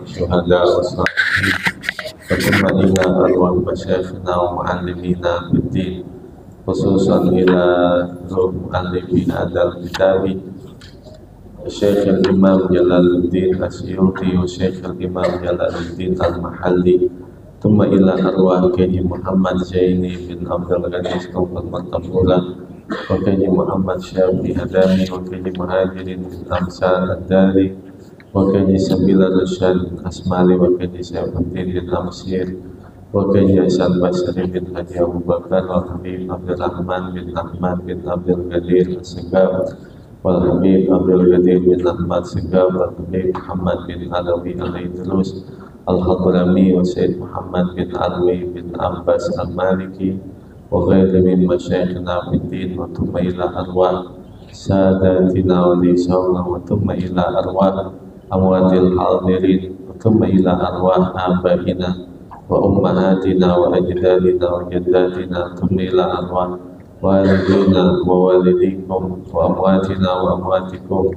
syuhada wassalihin wa ila arwah masyayikhina wa muallimina bid-din, khususan ila ruh muallifi hadzal kitabi Syekh al-Imam Jalaluddin Asyuti wa Syekh al-Imam Jalaluddin al-Mahalli, thumma ila arwah Kiai Muhammad Zaini bin Abdul Ghani Iskandar Martabula wa Kiai Muhammad Syafi'i Hadami wa Kiai Muhajirin bin Amsal Ad-Dari wa Kiai Sabila Rasyad bin Asmali wa Kiai Syaifuddin bin Amsir wa Kiai Hasan Basri bin Haji Abu Bakar wa Habib Abdul Rahman bin Ahmad bin Abdul Qadir As-Segaf wal Habib Abdul Qadir bin Ahmad Segaf wal Habib Muhammad bin Alawi Al-Idrus Al-Hadrami wa Sayyid Muhammad bin Alwi bin Abbas Al-Maliki wa ghairi min masyayikhina bid-din, wa thumma ila arwah sadatina wa lisawna wa thumma ila arwah amwatil hadirin wa thumma ila arwah abaina wa ummahatina wa ajdadina wa jaddatina, thumma ila arwah walidina wa walidikum wa amwatina wa amwatikum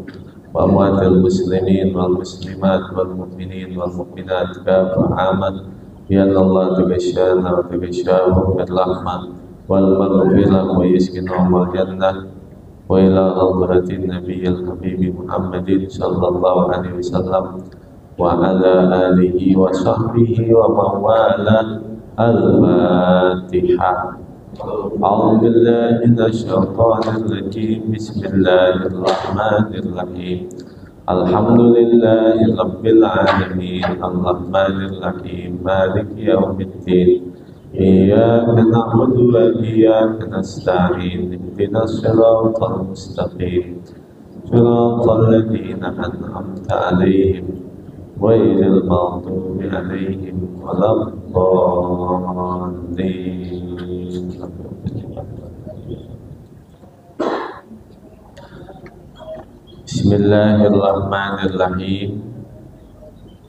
wa amwatil muslimin wal muslimat wal mu'minin wal mu'minat kafah aman ya Allah tagashana wa tagashahu bil rahmah wal maghfirah wa yaskinu wal jannah wa ila hadratin nabiyil habibi Muhammadin sallallahu alaihi wasallam wa ala alihi wa sahbihi wa mawala. Al-Fatihah. A'udzu billahi minasyaitonir rajim. Bismillahirrahmanirrahim. Alhamdulillahi rabbil alamin. Arrahmanir rahim. Maliki yaumiddin. Iyyaka na'budu wa iyyaka nasta'in. Ihdinas siratal mustaqim. Siratal ladzina an'amta 'alaihim ghairil maghdubi 'alaihim waladdallin. Bismillahirrahmanirrahim.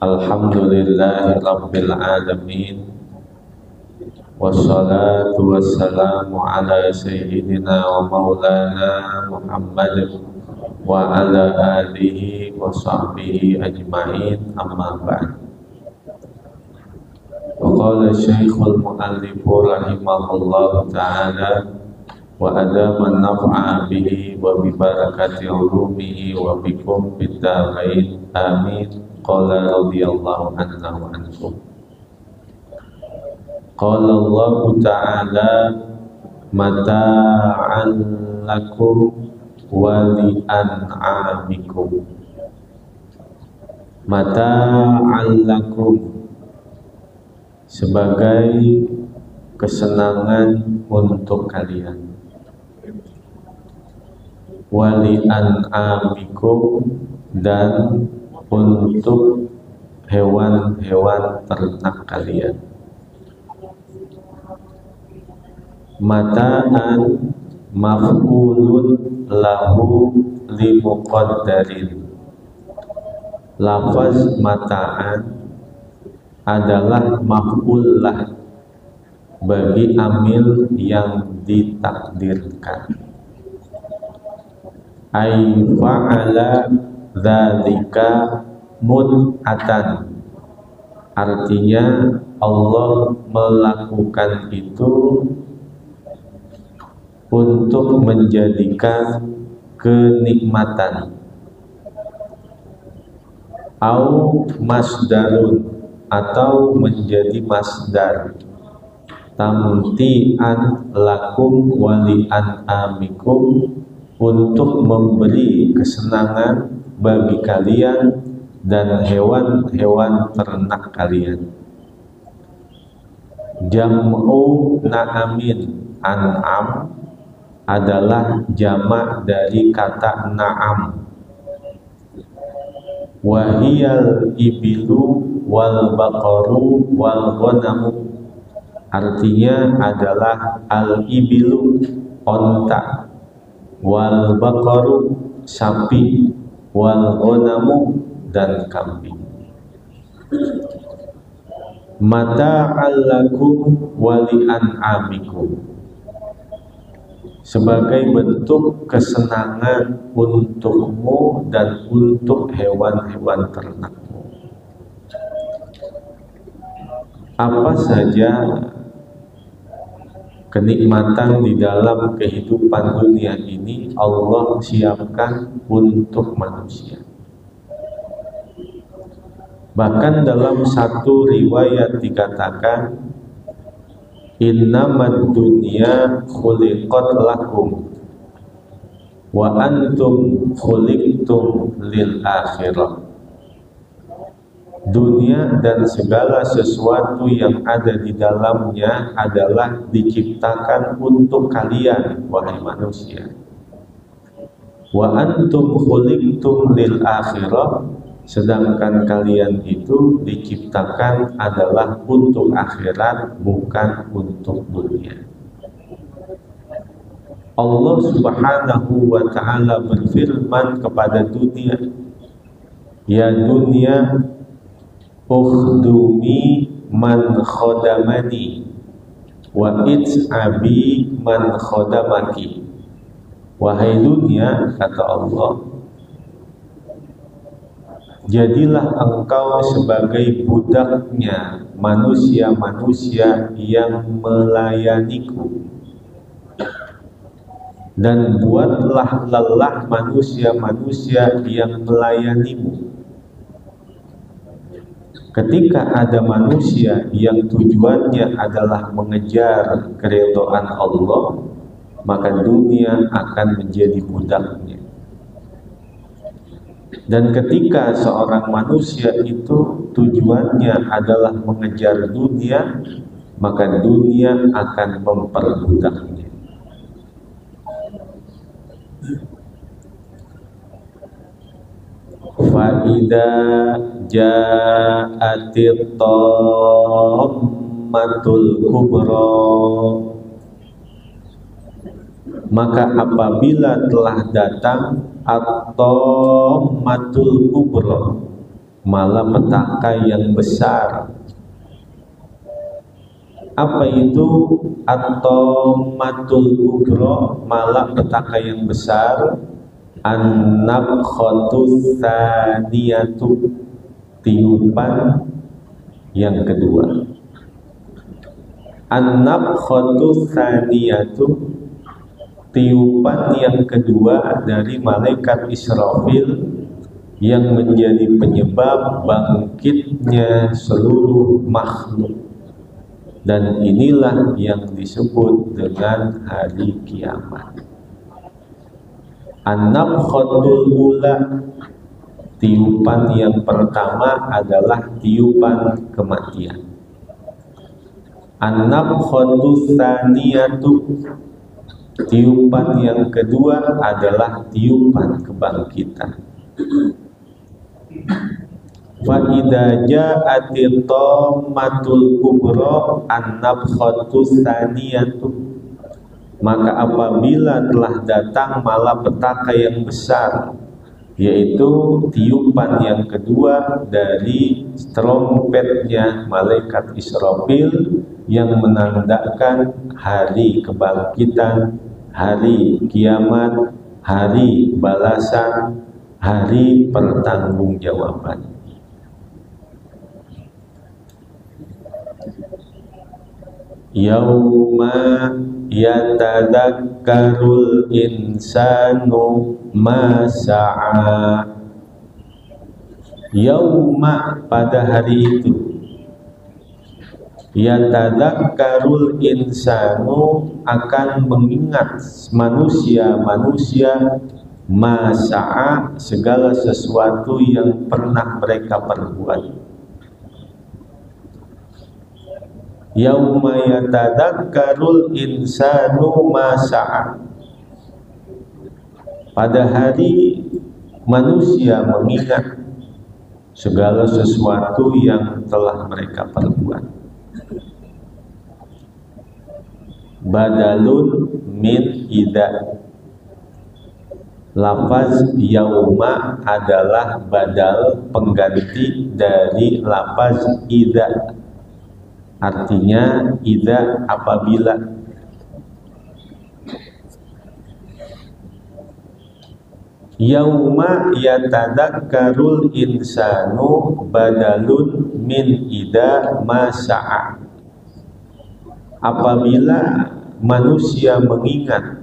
Alhamdulillahi rabbil alamin. Wassalatu wassalamu ala sayyidina wa maulana Muhammad wa ala alihi wa sahbihi ajma'in, amma ba'd. Wa qala syekhul mu'allifu rahimahullahu ta'ala wa adaman naf'a bihi wa bi barakati ulumihi wa bikum fid dharain amin. Qala radhiyallahu anna wa ankum. Qala Allah ta'ala mata'an lakum wa li an'amikum. Mata'an lakum sebagai kesenangan untuk kalian, wali an'amikum dan untuk hewan-hewan ternak kalian. Mata'an maf'ulun lahu limuqaddarin. Lafaz mata'an adalah maf'ul lah bagi amil yang ditakdirkan. Ai fa'ala dzalika mut'atan, artinya Allah melakukan itu untuk menjadikan kenikmatan. Au masdarun, atau menjadi masdar, tamti'an lakum wali an'amikum, untuk memberi kesenangan bagi kalian dan hewan-hewan ternak kalian. Jam'u na'amin, an'am adalah jamak dari kata na'am. Wahiyal ibilu wal baqaru wal ghanamu, artinya adalah al ibilu onta, wal baqaru sapi, wal ghanamu dan kambing. Mata'al lakum wa li'an'amikum, sebagai bentuk kesenangan untukmu dan untuk hewan-hewan ternakmu. Apa saja kenikmatan di dalam kehidupan dunia ini Allah siapkan untuk manusia. Bahkan dalam satu riwayat dikatakan, innamad dunya khuliqat lakum wa antum khuliqtum lil akhirah. Dunia dan segala sesuatu yang ada di dalamnya adalah diciptakan untuk kalian, wahai manusia. Wa antum khuliqtum lil akhirah, sedangkan kalian itu diciptakan adalah untuk akhirat, bukan untuk dunia. Allah Subhanahu wa ta'ala berfirman kepada dunia, ya dunia, ukhdumi man khodamani wa it'abi man khodamaki. Wahai dunia, kata Allah, jadilah engkau sebagai budaknya manusia-manusia yang melayaniku, dan buatlah lelah manusia-manusia yang melayanimu. Ketika ada manusia yang tujuannya adalah mengejar keridhaan Allah, maka dunia akan menjadi budaknya. Dan ketika seorang manusia itu tujuannya adalah mengejar dunia, maka dunia akan memperbudaknya. Fa'idha ja'atit tammatul kubra, maka apabila telah datang at-tammatul kubra, malapetaka yang besar. Apa itu at-tammatul kubra, malapetaka yang besar? An-nafkhatus tsaniyatu, tiupan yang kedua. An-nafkhatus tsaniyatu, tiupan yang kedua dari malaikat Israfil, yang menjadi penyebab bangkitnya seluruh makhluk. Dan inilah yang disebut dengan hari kiamat. An-nafkhatul ula, tiupan yang pertama adalah tiupan kematian. An-nafkhatus tsaniyatu, tiupan yang kedua adalah tiupan kebangkitan. Fa idza ja'atit tammatul kubra an-nafkhatus tsaniyatu, maka apabila telah datang malapetaka yang besar, yaitu tiupan yang kedua dari trompetnya malaikat Israfil, yang menandakan hari kebangkitan, hari kiamat, hari balasan, hari pertanggungjawaban. Yauma yatadakkarul insanu ma sa'a. Yauma, pada hari itu, yatadakkarul insanu, akan mengingat manusia-manusia, ma sa'a, segala sesuatu yang pernah mereka perbuat. Yauma yatadakkarul insanu ma sa'a, pada hari manusia mengingat segala sesuatu yang telah mereka perbuat. Badalun min idza, Lafaz yauma adalah badal pengganti dari lafaz idza. Artinya idza apabila. Yauma yatadakkarul insanu badalun min idza ma syaa. Apabila manusia mengingat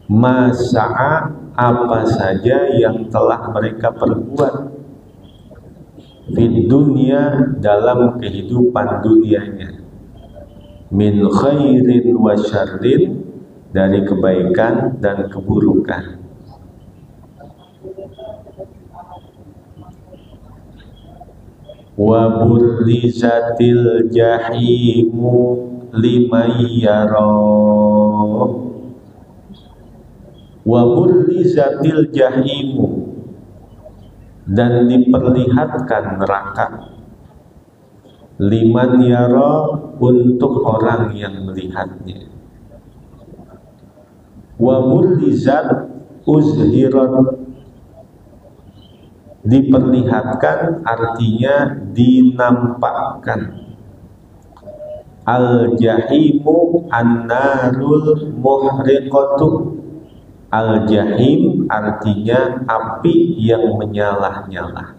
ma syaa, apa saja yang telah mereka perbuat di dunia, dalam kehidupan dunianya, min khairin wa syarrin, dari kebaikan dan keburukan. Wa burrizatil jahimu liman yara. Wa burrizatil jahimu, dan diperlihatkan neraka, liman yara, untuk orang yang melihatnya. Wa burrizat uzhirat, diperlihatkan artinya dinampakkan. Al jahimu an-narul muhriqatu. Al jahim artinya api yang menyala-nyala.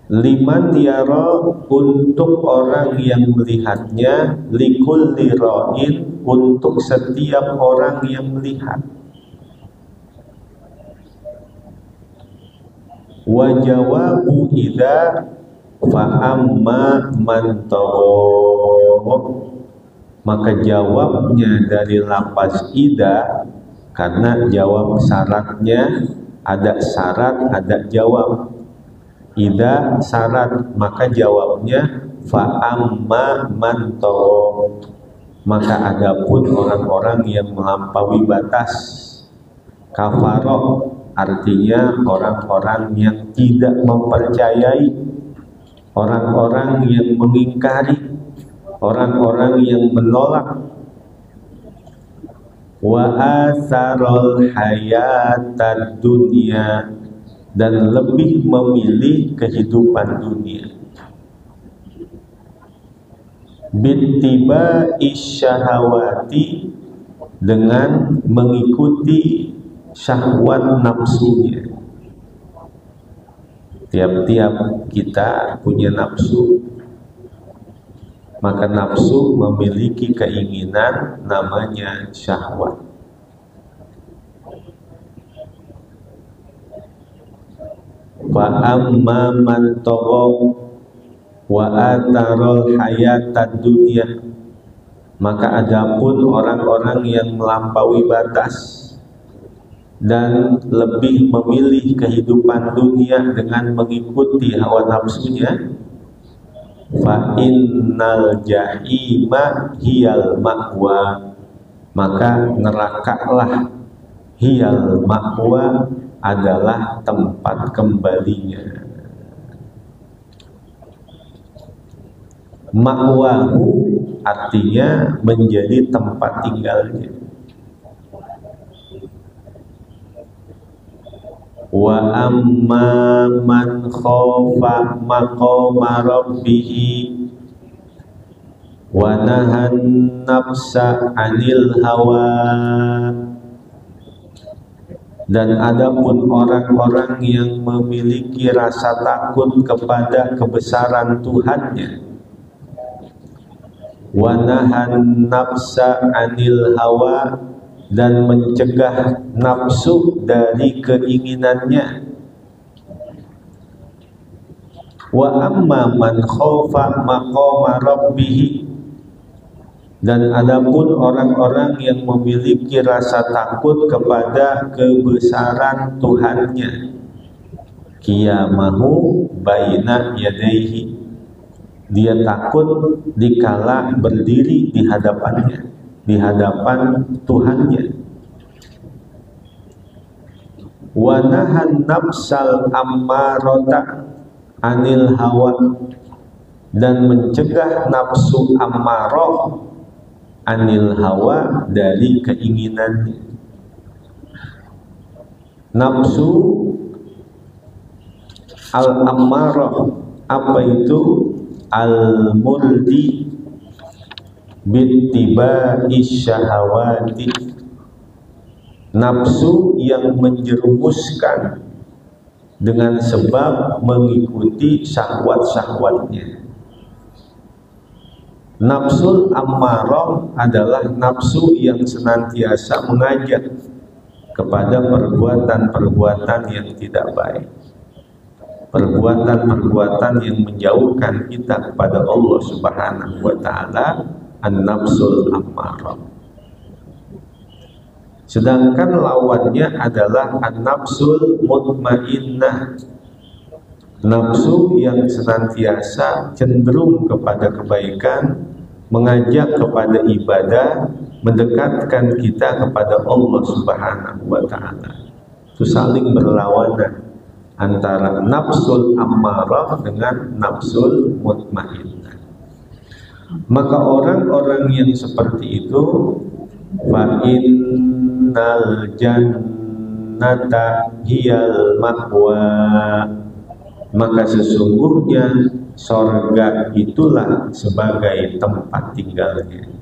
Liman yara, untuk orang yang melihatnya. Likulli ra'in, untuk setiap orang yang melihat. Wa jawabu idza fa amma man tagha, maka jawabnya dari lafaz idza, karena jawab syaratnya ada syarat, ada jawab. Idza syarat, maka jawabnya fa amma man tagha, maka adapun orang-orang yang melampaui batas. Kafaro artinya orang-orang yang tidak mempercayai, orang-orang yang mengingkari, orang-orang yang menolak. Wa atharul hayatad dunya, dan lebih memilih kehidupan dunia. Bittiba'i syahawati, dengan mengikuti syahwat nafsunya. Tiap-tiap kita punya nafsu, maka nafsu memiliki keinginan namanya syahwat. Wa amma man tagha wa atharul hayatad dunya, maka adapun orang-orang yang melampaui batas dan lebih memilih kehidupan dunia dengan mengikuti hawa nafsunya, fa innal jahima hiyal ma'wa, maka nerakalah, hiyal ma'wa, adalah tempat kembalinya. Ma'wahu artinya menjadi tempat tinggalnya. Wa amma man khafa maqama rabbih wa nahan nafsa 'anil hawa, dan adapun orang-orang yang memiliki rasa takut kepada kebesaran Tuhannya, wa nahan nafsa 'anil hawa, dan mencegah nafsu dari keinginannya. Wa amma man khaufa maqama rabbih, dan adapun orang-orang yang memiliki rasa takut kepada kebesaran Tuhannya, qiyamahu baina yadayhi, dia takut dikala berdiri di hadapannya, di hadapan Tuhannya. Wa nahan nafsal ammarata 'anil hawa, dan mencegah nafsu ammarah anil hawa, dari keinginannya. Nafsu al-ammarah, apa itu? Al-murdi bittiba'i syahawati, nafsu yang menjerumuskan dengan sebab mengikuti syahwat-syahwatnya. Nafsul ammarah adalah nafsu yang senantiasa mengajak kepada perbuatan-perbuatan yang tidak baik, perbuatan-perbuatan yang menjauhkan kita kepada Allah Subhanahu wa ta'ala, an-nafsul ammarah. Sedangkan lawannya adalah an-nafsul mutmainnah, nafsu yang senantiasa cenderung kepada kebaikan, mengajak kepada ibadah, mendekatkan kita kepada Allah Subhanahu wa ta'ala. Itu saling berlawanan antara nafsul ammarah dengan nafsul mutmainnah. Maka orang-orang yang seperti itu, fa innal jannata hiyal ma'wa, maka sesungguhnya sorga itulah sebagai tempat tinggalnya.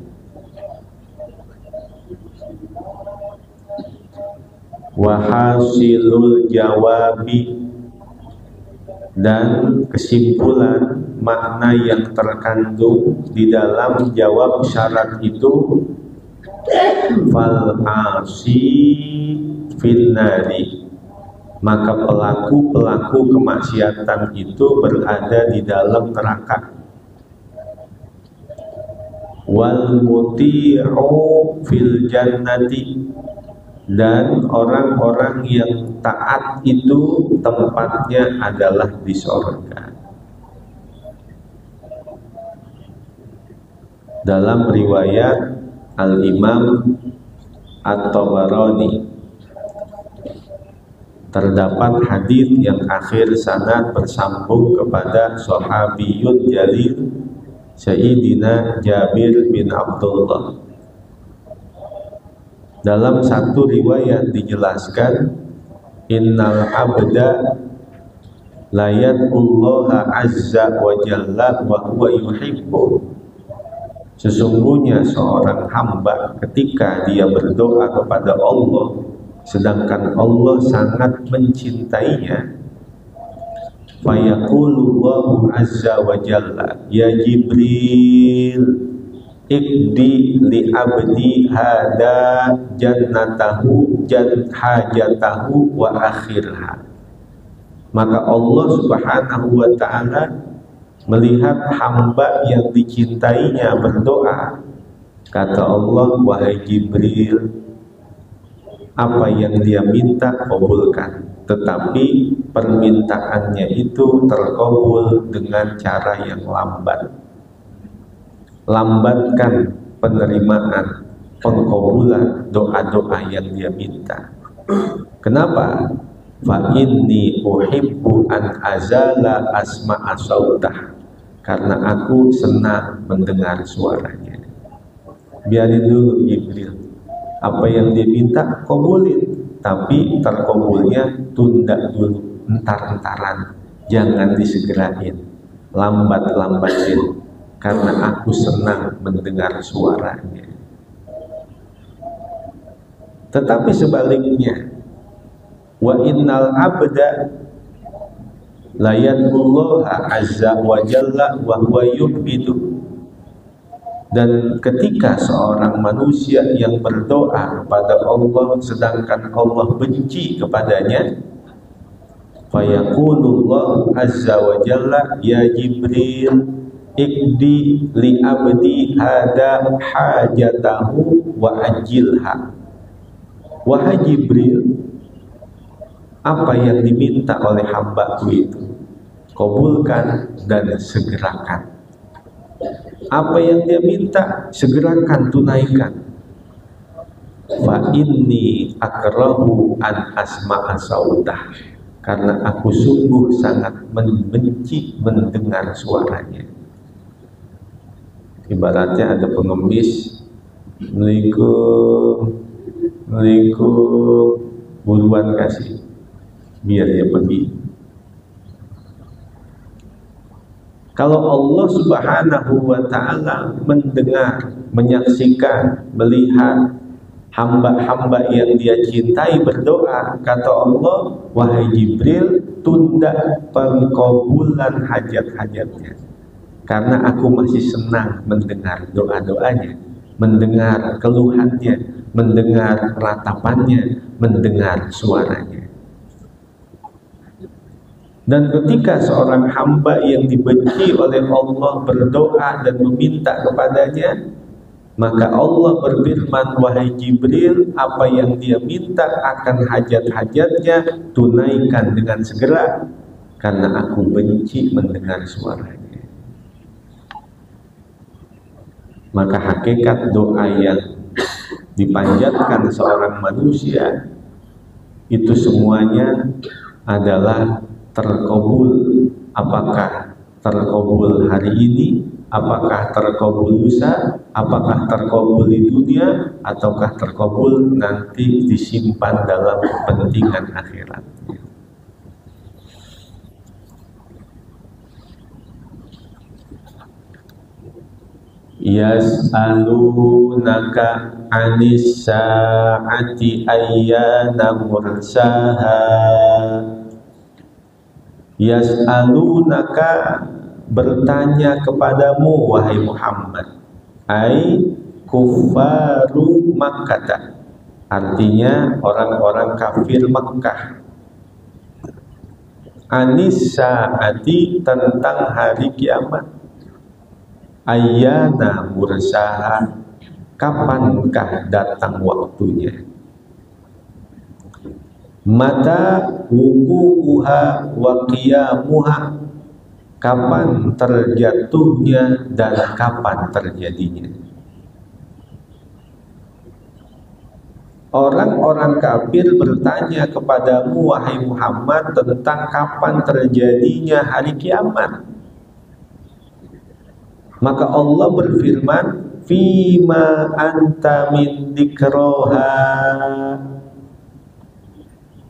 Wa hasilul jawabi, dan kesimpulan makna yang terkandung di dalam jawab syarat itu, fal asi finnari, maka pelaku-pelaku kemaksiatan itu berada di dalam neraka. Wal muti'u fil jannati, dan orang-orang yang taat itu tempatnya adalah di surga. Dalam riwayat Al-Imam At-Tabarani terdapat hadis yang akhir sanad bersambung kepada sahabiyun jalil Sayyidina Jabir bin Abdullah. Dalam satu riwayat dijelaskan, innal abda la yad'ullaha azza wa jalla wa huwa yuhibbu, sesungguhnya seorang hamba ketika dia berdoa kepada Allah sedangkan Allah sangat mencintainya, fayaqulullahu azza wa jalla ya Jibril ikdi li abdi hada jannatahu hajatahu wa akhirha, maka Allah Subhanahu wa ta'ala melihat hamba yang dicintainya berdoa, kata Allah, wahai Jibril, apa yang dia minta kabulkan, tetapi permintaannya itu terkabul dengan cara yang lambat. Lambatkan penerimaan, pengkabulan doa-doa yang dia minta. Kenapa? Fa inni uhibbu an azala asma'a sautah, karena aku senang mendengar suaranya. Biarin dulu Jibril, apa yang dia minta kabulin, tapi terkabulnya tunda dulu, entar-entaran, jangan disegerain, lambat-lambatin, karena aku senang mendengar suaranya. Tetapi sebaliknya, wa innal abda la yad'ullaha azza wa jalla wa huwa yubghidu, dan ketika seorang manusia yang berdoa kepada Allah sedangkan Allah benci kepadanya, fayaqulullahu azza wa jalla ya Jibril ikdi li abdi hada hajatahu wa ajilha, wahai Jibril, apa yang diminta oleh hambaku itu kabulkan dan segerakan. Apa yang dia minta segerakan, tunaikan. Fa inni akrahu an asma'a sautah, karena aku sungguh sangat membenci mendengar suaranya. Ibaratnya ada pengemis Assalamualaikum, buruan kasih biar dia pergi. Kalau Allah Subhanahu wa ta'ala mendengar, menyaksikan, melihat hamba-hamba yang dia cintai berdoa, kata Allah, wahai Jibril, tunda pengkabulan hajat-hajatnya, karena aku masih senang mendengar doa-doanya, mendengar keluhannya, mendengar ratapannya, mendengar suaranya. Dan ketika seorang hamba yang dibenci oleh Allah berdoa dan meminta kepadanya, maka Allah berfirman, wahai Jibril, apa yang dia minta akan hajat-hajatnya tunaikan dengan segera, karena aku benci mendengar suaranya. Maka hakikat doa yang dipanjatkan seorang manusia itu semuanya adalah terkabul. Apakah terkabul hari ini, apakah terkabul lusa, apakah terkabul di dunia, ataukah terkabul nanti disimpan dalam kepentingan akhirat. Yas'alunaka anis sa'ati ayyana mursaha. Yas'alunaka, bertanya kepadamu wahai Muhammad, ai kuffaru Makkah, artinya orang-orang kafir Makkah, anis sa'ati, tentang hari kiamat, ayyana mursaha, kapankah datang waktunya, mata wuku'uha wa qiyamuha, kapan terjatuhnya dan kapan terjadinya. Orang-orang kafir bertanya kepadamu wahai Muhammad tentang kapan terjadinya hari kiamat. Maka Allah berfirman, fima anta min dzikroha,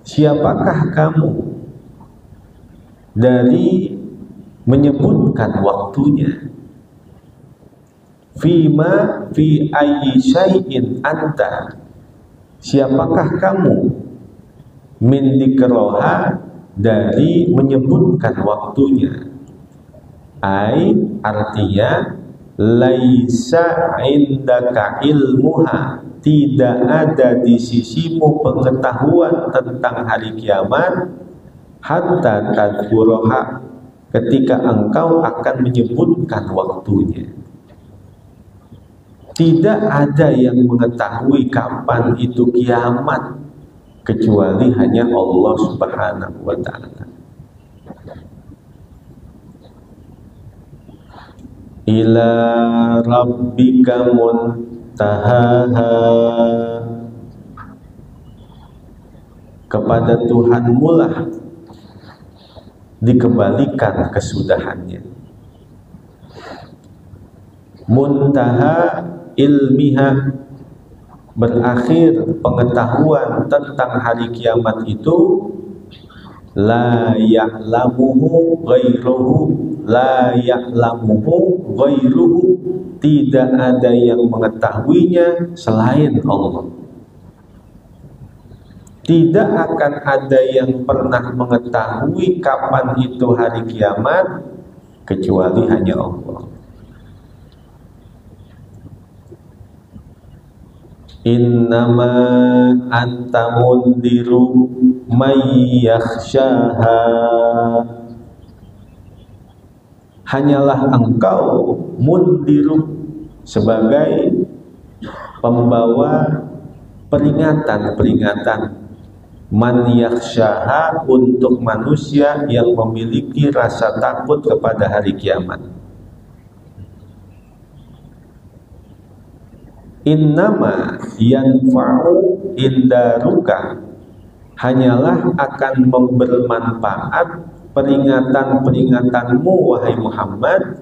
siapakah kamu dari menyebutkan waktunya. Fima fi ayyi syai'in anta, siapakah kamu, min dzikroha, dari menyebutkan waktunya. Ai, artinya laisa indaka ilmuha, tidak ada di sisimu pengetahuan tentang hari kiamat, hatta tadkuroha, ketika engkau akan menyebutkan waktunya. Tidak ada yang mengetahui kapan itu kiamat kecuali hanya Allah Subhanahu wa ta'ala. Ila rabbika muntahaha, kepada Tuhanmu lah dikembalikan kesudahannya. Muntaha ilmiha, berakhir pengetahuan tentang hari kiamat itu, la ya'lamuhu ghairuhu, la ya'lamuhu ghairuhu, tidak ada yang mengetahuinya selain Allah. Tidak akan ada yang pernah mengetahui kapan itu hari kiamat kecuali hanya Allah. Innama anta mundiru may yakhshaha, hanyalah engkau mundiru, sebagai pembawa peringatan-peringatan, man yakhshaha, untuk manusia yang memiliki rasa takut kepada hari kiamat. Innama yanfa'u indaruka, hanyalah akan bermanfaat peringatan-peringatanmu wahai Muhammad,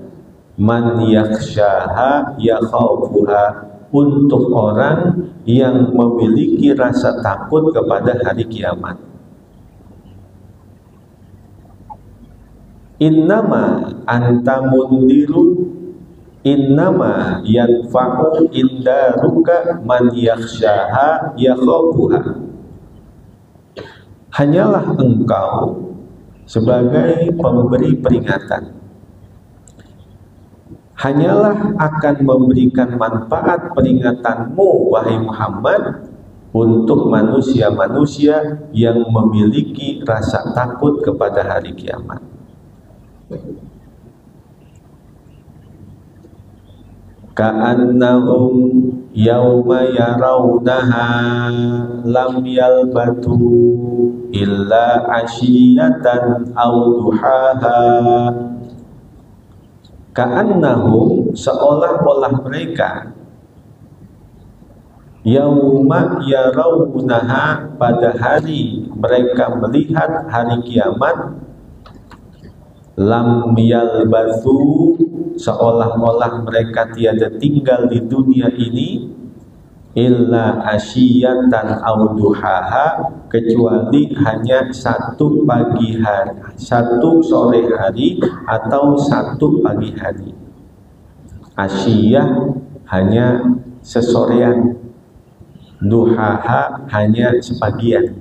man yakhshaha yakhaufuha, untuk orang yang memiliki rasa takut kepada hari kiamat. Innama anta mundiru, innama yanfa'u indaruka man yakhshaha yakhafuha. Hanyalah engkau sebagai pemberi peringatan. Hanyalah akan memberikan manfaat peringatanmu, wahai Muhammad, untuk manusia-manusia yang memiliki rasa takut kepada hari kiamat. Ka'annahum yawma yarawnaha lam yalbatu illa ashiyatan aw duhaha. Ka'annahum, seolah-olah mereka, yauma yarawnaha, pada hari mereka melihat hari kiamat, lam yalbathu, seolah-olah mereka tiada tinggal di dunia ini, illa asyiyatan aw duhaha, kecuali hanya satu pagi hari, satu sore hari atau satu pagi hari. Asyiyah hanya sesorean, duhaha hanya sepagian.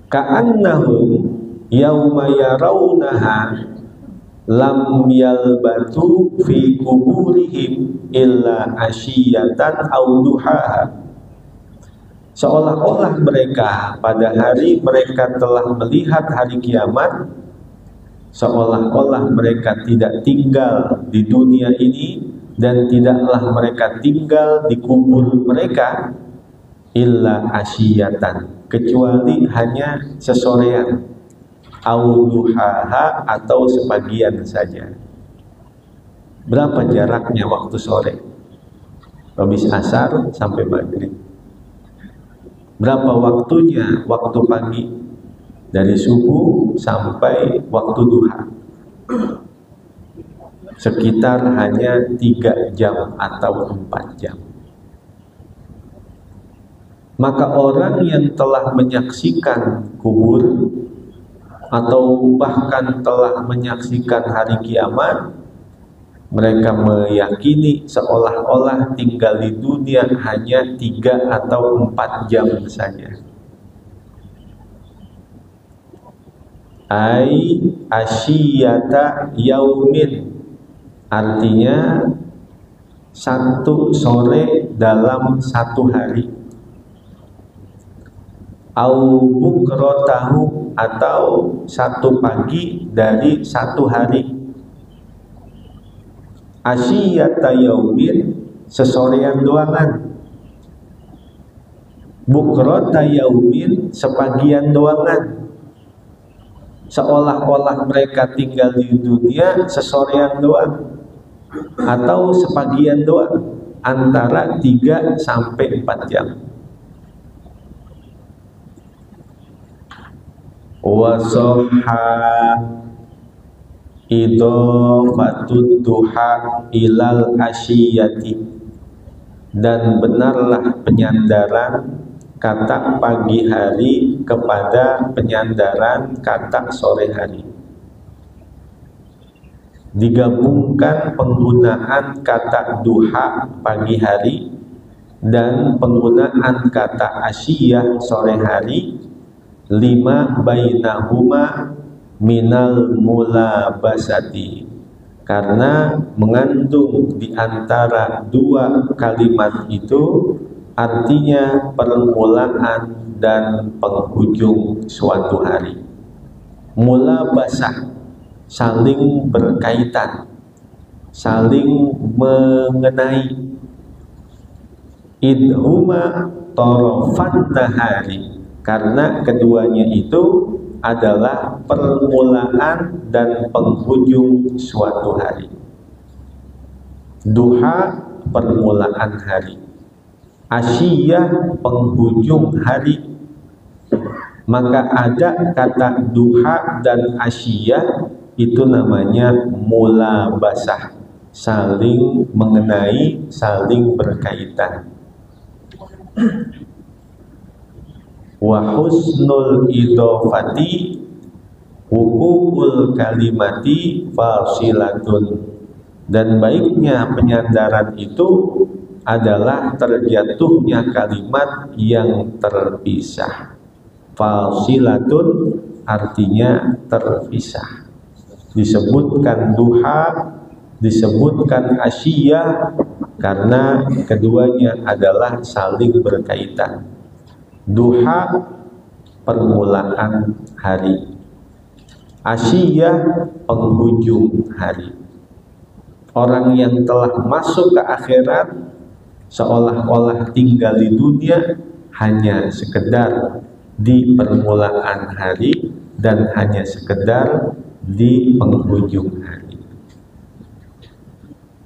Ka'annahum yauma yarawnaha lam yalbatu fi kuburihim illa asyiyatan aw duhaha. Seolah-olah mereka pada hari mereka telah melihat hari kiamat, seolah-olah mereka tidak tinggal di dunia ini dan tidaklah mereka tinggal di kubur mereka, illa asyiyatan, kecuali hanya sesorean, au duhaha, atau sebagian saja. Berapa jaraknya waktu sore? Habis asar sampai maghrib. Berapa waktunya waktu pagi? Dari subuh sampai waktu duha. Sekitar hanya 3 jam atau 4 jam. Maka orang yang telah menyaksikan kubur atau bahkan telah menyaksikan hari kiamat, mereka meyakini seolah-olah tinggal di dunia hanya 3 atau 4 jam saja. Ai asyiyata yaumin, artinya satu sore dalam satu hari. Au bukrotahu, atau satu pagi dari satu hari. Asyiyata yaumin, sesorean doangan. Bukrota yaumin, sepagian doangan. Seolah-olah mereka tinggal di dunia sesorean doang atau sepagian doang, antara 3 sampai 4 jam. Wasoha idhofatud duha ilal asyiyati, dan benarlah penyandaran kata pagi hari kepada penyandaran kata sore hari. Digabungkan penggunaan kata duha pagi hari dan penggunaan kata asyiyah sore hari, lima bainahuma minal mulabasati, karena mengandung di antara dua kalimat itu artinya permulaan dan penghujung suatu hari. Mulabasah, saling berkaitan, saling mengenai. Idhuma torofan nahari, karena keduanya itu adalah permulaan dan penghujung suatu hari. Duha, permulaan hari. Asyiyah, penghujung hari. Maka ada kata duha dan asyiyah, itu namanya mulabasah, saling mengenai, saling berkaitan. Wa husnul idhofati wuqu'ul kalimati fasilatun, dan baiknya penyadaran itu adalah terjatuhnya kalimat yang terpisah. Fasilatun artinya terpisah. Disebutkan duha, disebutkan asyiyah karena keduanya adalah saling berkaitan. Duha permulaan hari, asyiyah penghujung hari. Orang yang telah masuk ke akhirat seolah-olah tinggal di dunia hanya sekedar di permulaan hari dan hanya sekedar di penghujung hari.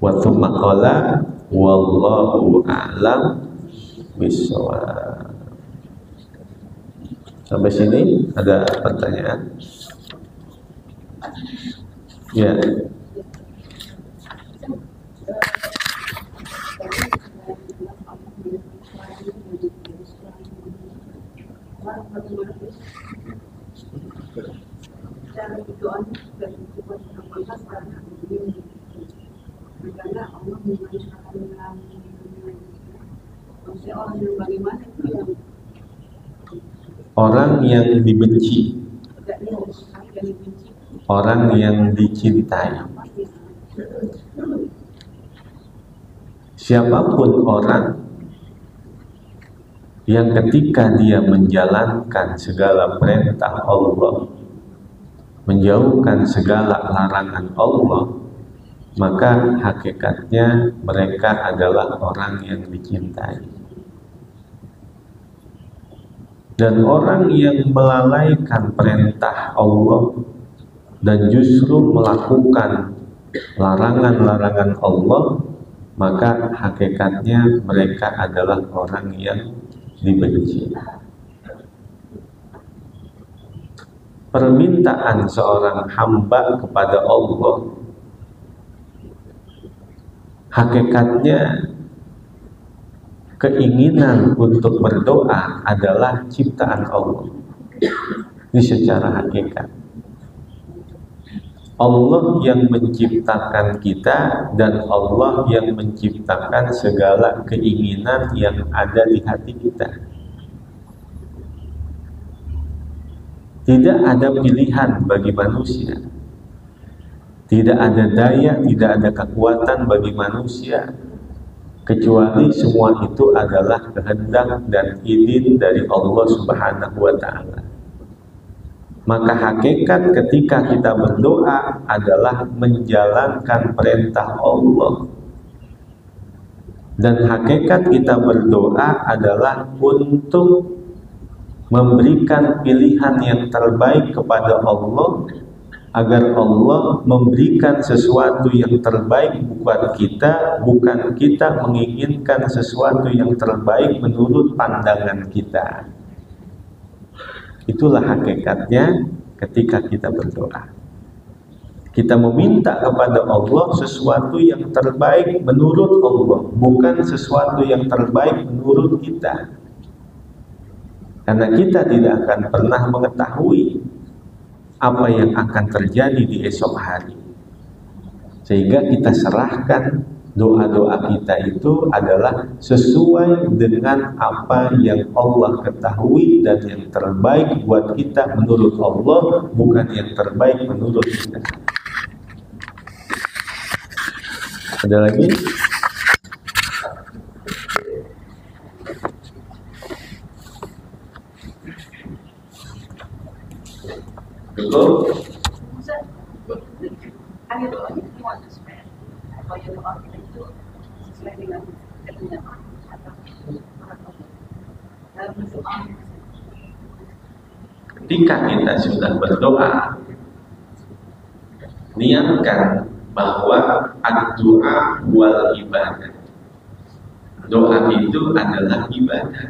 Wa tsumma qala wallahu a'lam bishawab. Sampai sini ada pertanyaan? Ya. Orang yang dibenci, orang yang dicintai. Siapapun orang yang ketika dia menjalankan segala perintah Allah, menjauhkan segala larangan Allah, maka hakikatnya mereka adalah orang yang dicintai. Dan orang yang melalaikan perintah Allah dan justru melakukan larangan-larangan Allah, maka hakikatnya mereka adalah orang yang dibenci. Permintaan seorang hamba kepada Allah hakikatnya keinginan untuk berdoa adalah ciptaan Allah. Ini secara hakikat. Allah yang menciptakan kita dan Allah yang menciptakan segala keinginan yang ada di hati kita. Tidak ada pilihan bagi manusia. Tidak ada daya, tidak ada kekuatan bagi manusia, kecuali semua itu adalah kehendak dan izin dari Allah Subhanahu wa ta'ala. Maka hakikat ketika kita berdoa adalah menjalankan perintah Allah. Dan hakikat kita berdoa adalah untuk memberikan pilihan yang terbaik kepada Allah, agar Allah memberikan sesuatu yang terbaik buat kita, bukan kita menginginkan sesuatu yang terbaik menurut pandangan kita. Itulah hakikatnya ketika kita berdoa. Kita meminta kepada Allah sesuatu yang terbaik menurut Allah, bukan sesuatu yang terbaik menurut kita. Karena kita tidak akan pernah mengetahui apa yang akan terjadi di esok hari. Sehingga kita serahkan doa-doa kita itu adalah sesuai dengan apa yang Allah ketahui dan yang terbaik buat kita menurut Allah, bukan yang terbaik menurut kita. Ada lagi? Cukup? Ketika kita sudah berdoa, niatkan bahwa ad-du'a wal ibadah. Doa itu adalah ibadah.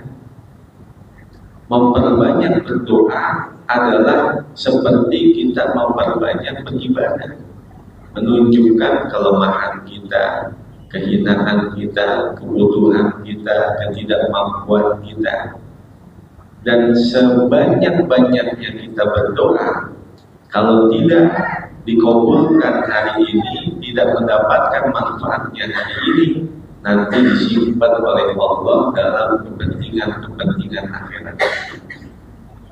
Memperbanyak berdoa adalah seperti kita memperbanyak beribadah. menunjukkan kelemahan kita, kehinaan kita, kebutuhan kita, ketidakmampuan kita. Dan sebanyak-banyaknya kita berdoa, kalau tidak dikabulkan hari ini, tidak mendapatkan manfaatnya hari ini, nanti disimpan oleh Allah dalam kepentingan akhirat.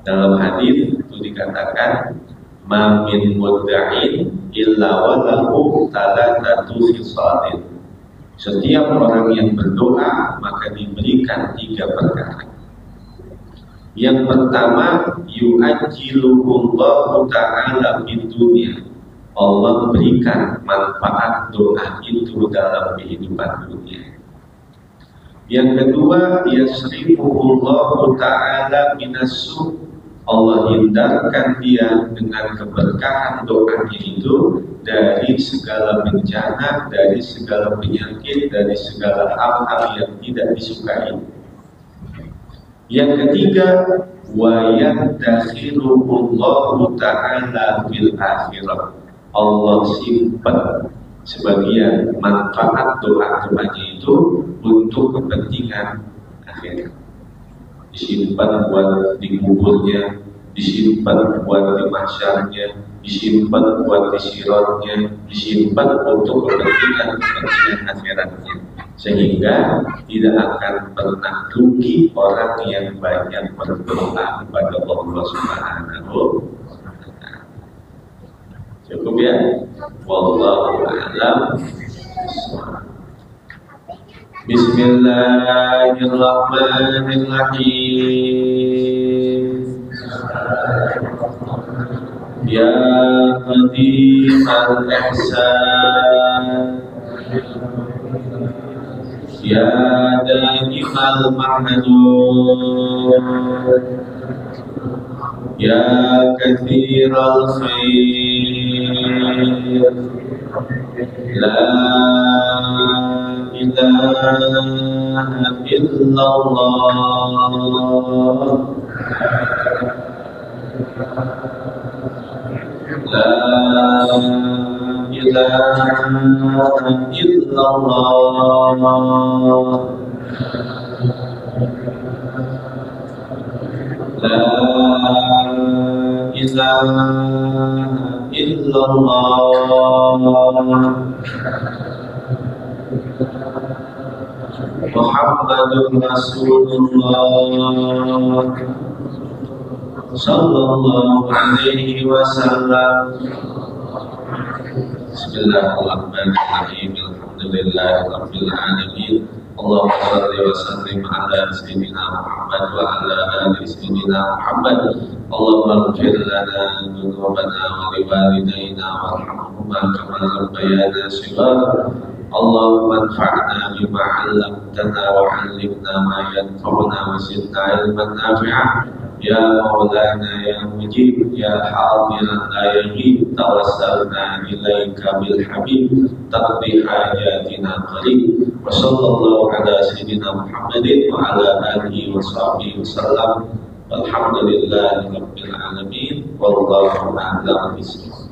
Dalam hadis itu dikatakan, ma min mudda'in illa walahu thalathatu khisalin. Setiap orang yang berdoa maka diberikan 3 perkara. Yang pertama, yu'ajjiluhullahu ta'ala fid dunya. Allah berikan manfaat doa itu dalam kehidupan dunia. Yang kedua, yasrifuhullahu ta'ala minassu. Allah hindarkan dia dengan keberkahan doanya itu dari segala bencana, dari segala penyakit, dari segala hal-hal yang tidak disukai. Yang ketiga, wa yadakhiruhullahu ta'ala fil akhirah. Allah simpan sebagian manfaat doa-doanya itu untuk kepentingan akhirat. Disimpan buat di kuburnya, disimpan buat di mahsyarnya, disimpan buat di siratnya, disimpan untuk kepentingan akhiratnya. Sehingga tidak akan pernah rugi orang yang banyak berdoa kepada Allah Subhanahu wa ta'ala. Cukup ya? Wallahu a'lam. Bismillahirrahmanirrahim. Ya Qadimal Ihsan, Ya Daimal Mahdur, Ya Katsiral Khair, La ilaha illallah, La ilaha illallah, La ilaha illallah, Muhammadur Rasulullah sallallahu alaihi wasallam. Bismillahirrahmanirrahim. Alhamdulillahirabbil alamin. Allahumma shalli wa sallim ala sayyidina Muhammad wa ala ali sayyidina Muhammad. Allahumma ighfir lana dhunubana wa liwalidayna warhamhuma kama rabbayana shighara. Allahumma anfa'na bima 'allamtana wa 'allimna ma yanfa'una wa zidna 'ilman nafi'a. Ya Maulana ya Mujib, ya Hadiran la yaghib, tawassalna ilaika bil habib, taqdi hajatina qarib. Wa sallallahu ala sayyidina Muhammadin wa ala alihi wa sahbihi wasallam. Walhamdulillahi rabbil alamin. Wallahu a'lam bishawab.